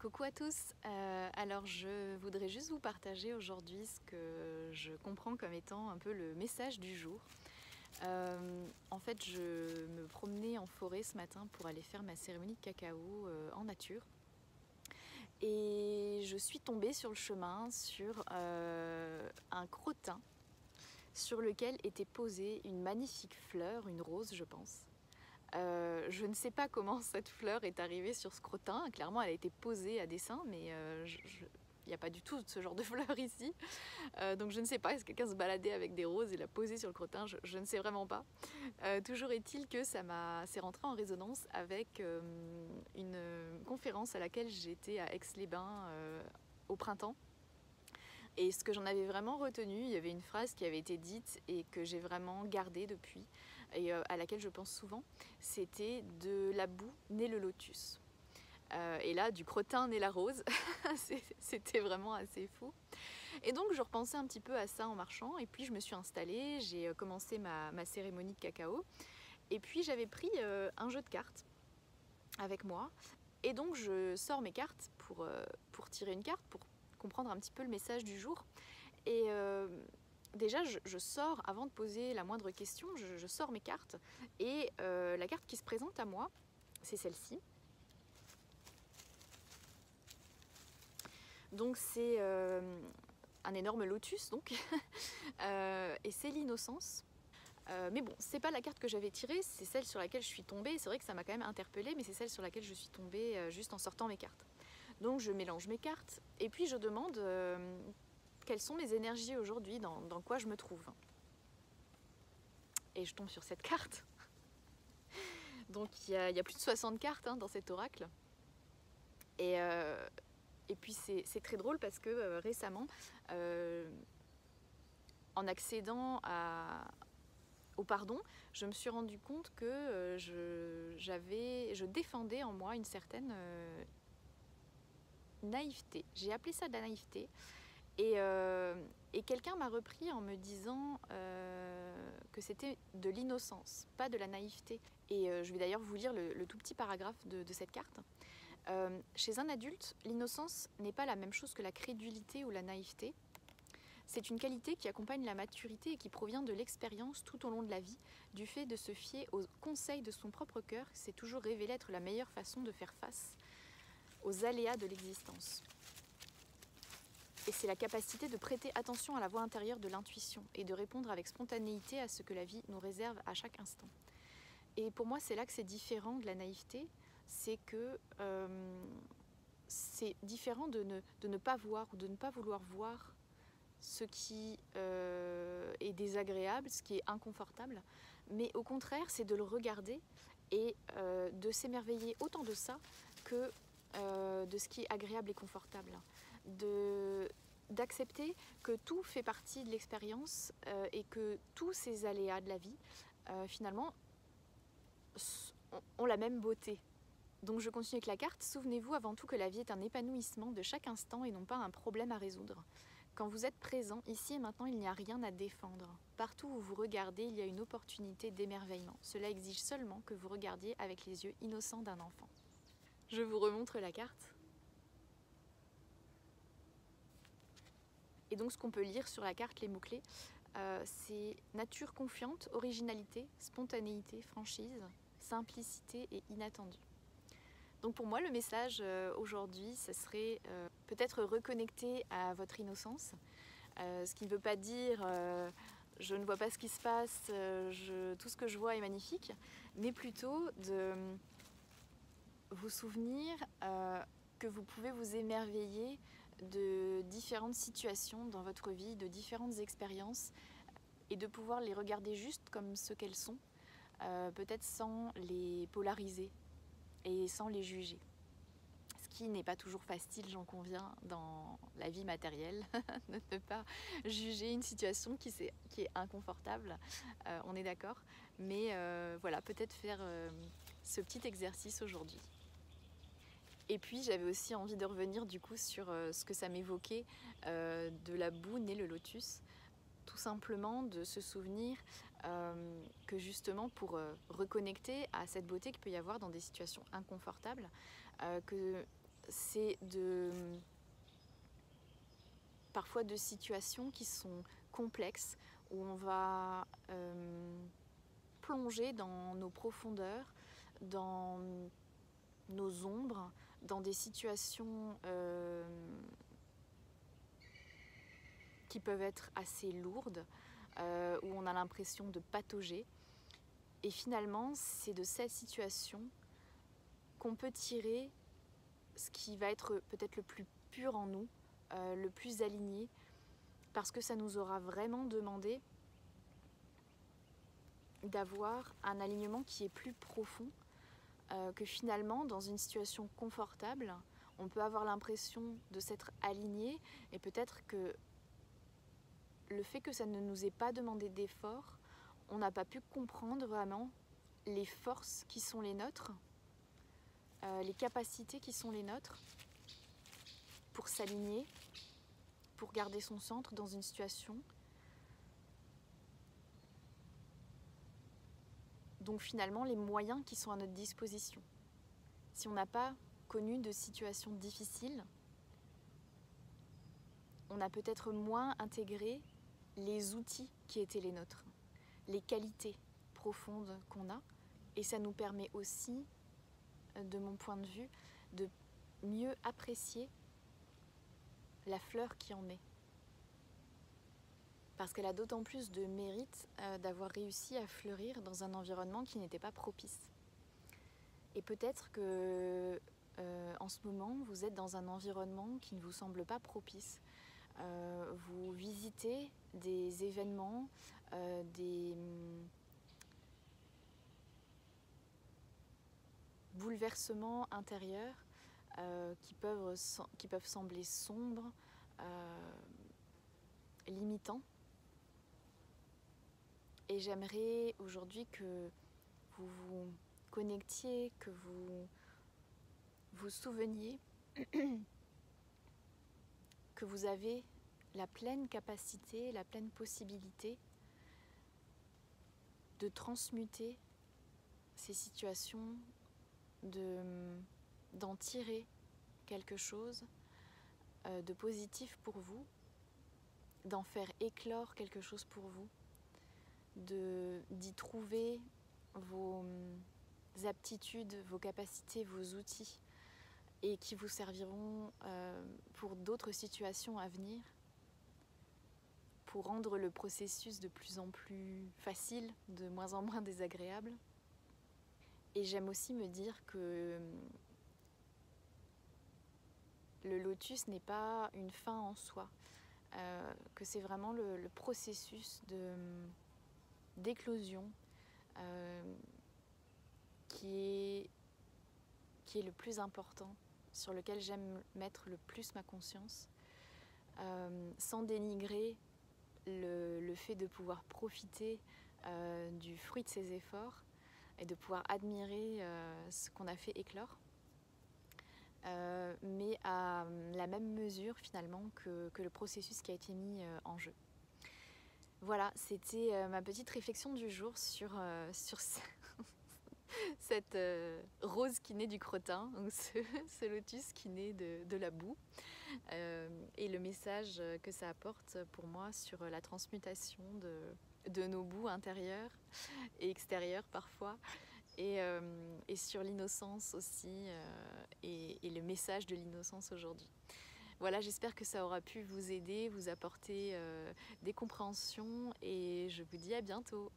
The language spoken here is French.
Coucou à tous, alors je voudrais juste vous partager aujourd'hui ce que je comprends comme étant un peu le message du jour. En fait, je me promenais en forêt ce matin pour aller faire ma cérémonie de cacao en nature. Et je suis tombée sur le chemin sur un crottin sur lequel était posée une magnifique fleur, une rose je pense. Je ne sais pas comment cette fleur est arrivée sur ce crottin. Clairement, elle a été posée à dessein, mais il n'y a pas du tout ce genre de fleur ici. Donc je ne sais pas, est-ce que quelqu'un se baladait avec des roses et l'a posée sur le crottin, je ne sais vraiment pas. Toujours est-il que c'est rentré en résonance avec une conférence à laquelle j'étais à Aix-les-Bains au printemps. Et ce que j'en avais vraiment retenu, il y avait une phrase qui avait été dite et que j'ai vraiment gardée depuis, et à laquelle je pense souvent, c'était « de la boue naît le lotus ». Et là, du crottin naît la rose, c'était vraiment assez fou. Et donc je repensais un petit peu à ça en marchant, et puis je me suis installée, j'ai commencé ma cérémonie de cacao, et puis j'avais pris un jeu de cartes avec moi, et donc je sors mes cartes pour tirer une carte, pour comprendre un petit peu le message du jour. Et déjà je sors, avant de poser la moindre question, je sors mes cartes, et la carte qui se présente à moi, c'est celle-ci. Donc c'est un énorme lotus, donc et c'est l'innocence. Mais bon, c'est pas la carte que j'avais tirée, c'est celle sur laquelle je suis tombée. C'est vrai que ça m'a quand même interpellée, mais c'est celle sur laquelle je suis tombée juste en sortant mes cartes. Donc je mélange mes cartes, et puis je demande quelles sont mes énergies aujourd'hui, dans quoi je me trouve. Et je tombe sur cette carte. Donc il y a plus de 60 cartes dans cet oracle. Et puis c'est très drôle parce que récemment, en accédant au pardon, je me suis rendu compte que je défendais en moi une certaine naïveté. J'ai appelé ça de la naïveté. Et quelqu'un m'a repris en me disant que c'était de l'innocence, pas de la naïveté. Et je vais d'ailleurs vous lire le tout petit paragraphe de cette carte. Chez un adulte, l'innocence n'est pas la même chose que la crédulité ou la naïveté. C'est une qualité qui accompagne la maturité et qui provient de l'expérience tout au long de la vie, du fait de se fier aux conseils de son propre cœur. C'est toujours révélé être la meilleure façon de faire face aux aléas de l'existence. Et c'est la capacité de prêter attention à la voix intérieure de l'intuition et de répondre avec spontanéité à ce que la vie nous réserve à chaque instant. Et pour moi, c'est là que c'est différent de la naïveté, c'est que c'est différent de ne pas voir ou de ne pas vouloir voir ce qui est désagréable, ce qui est inconfortable, mais au contraire, c'est de le regarder et de s'émerveiller autant de ça que de ce qui est agréable et confortable. D'accepter que tout fait partie de l'expérience et que tous ces aléas de la vie, finalement, ont la même beauté. Donc je continue avec la carte. Souvenez-vous avant tout que la vie est un épanouissement de chaque instant et non pas un problème à résoudre. Quand vous êtes présent, ici et maintenant, il n'y a rien à défendre. Partout où vous regardez, il y a une opportunité d'émerveillement. Cela exige seulement que vous regardiez avec les yeux innocents d'un enfant. Je vous remontre la carte. Et donc ce qu'on peut lire sur la carte, les mots-clés, c'est nature confiante, originalité, spontanéité, franchise, simplicité et inattendu. Donc pour moi, le message aujourd'hui, ce serait peut-être reconnecter à votre innocence, ce qui ne veut pas dire je ne vois pas ce qui se passe, tout ce que je vois est magnifique, mais plutôt de vous souvenir que vous pouvez vous émerveiller de différentes situations dans votre vie, de différentes expériences, et de pouvoir les regarder juste comme ce qu'elles sont, peut-être sans les polariser et sans les juger. Ce qui n'est pas toujours facile, j'en conviens, dans la vie matérielle, de ne pas juger une situation qui est inconfortable, on est d'accord, mais voilà, peut-être faire ce petit exercice aujourd'hui. Et puis j'avais aussi envie de revenir du coup sur ce que ça m'évoquait de la boue naît le lotus. Tout simplement de se souvenir que justement pour reconnecter à cette beauté qu'il peut y avoir dans des situations inconfortables, que c'est parfois de situations qui sont complexes, où on va plonger dans nos profondeurs, dans nos ombres, dans des situations qui peuvent être assez lourdes, où on a l'impression de patauger. Et finalement, c'est de cette situation qu'on peut tirer ce qui va être peut-être le plus pur en nous, le plus aligné, parce que ça nous aura vraiment demandé d'avoir un alignement qui est plus profond, que finalement, dans une situation confortable, on peut avoir l'impression de s'être aligné, et peut-être que le fait que ça ne nous ait pas demandé d'effort, on n'a pas pu comprendre vraiment les forces qui sont les nôtres, les capacités qui sont les nôtres pour s'aligner, pour garder son centre dans une situation. Donc finalement, les moyens qui sont à notre disposition. Si on n'a pas connu de situations difficiles, on a peut-être moins intégré les outils qui étaient les nôtres, les qualités profondes qu'on a, et ça nous permet aussi, de mon point de vue, de mieux apprécier la fleur qui en est. Parce qu'elle a d'autant plus de mérite d'avoir réussi à fleurir dans un environnement qui n'était pas propice. Et peut-être que en ce moment, vous êtes dans un environnement qui ne vous semble pas propice. Vous visitez des événements, des bouleversements intérieurs qui peuvent sembler sombres, limitants. Et j'aimerais aujourd'hui que vous vous connectiez, que vous vous souveniez que vous avez la pleine capacité, la pleine possibilité de transmuter ces situations, d'en tirer quelque chose de positif pour vous, d'en faire éclore quelque chose pour vous, d'y trouver vos aptitudes, vos capacités, vos outils, et qui vous serviront pour d'autres situations à venir, pour rendre le processus de plus en plus facile, de moins en moins désagréable. Et j'aime aussi me dire que le lotus n'est pas une fin en soi, que c'est vraiment le processus d'éclosion qui est le plus important, sur lequel j'aime mettre le plus ma conscience, sans dénigrer le fait de pouvoir profiter du fruit de ses efforts et de pouvoir admirer ce qu'on a fait éclore, mais à la même mesure finalement que le processus qui a été mis en jeu. Voilà, c'était ma petite réflexion du jour sur cette rose qui naît du crottin, ou ce lotus qui naît de la boue, et le message que ça apporte pour moi sur la transmutation de nos boues intérieures et extérieures parfois, et sur l'innocence aussi, et le message de l'innocence aujourd'hui. Voilà, j'espère que ça aura pu vous aider, vous apporter des compréhensions, et je vous dis à bientôt.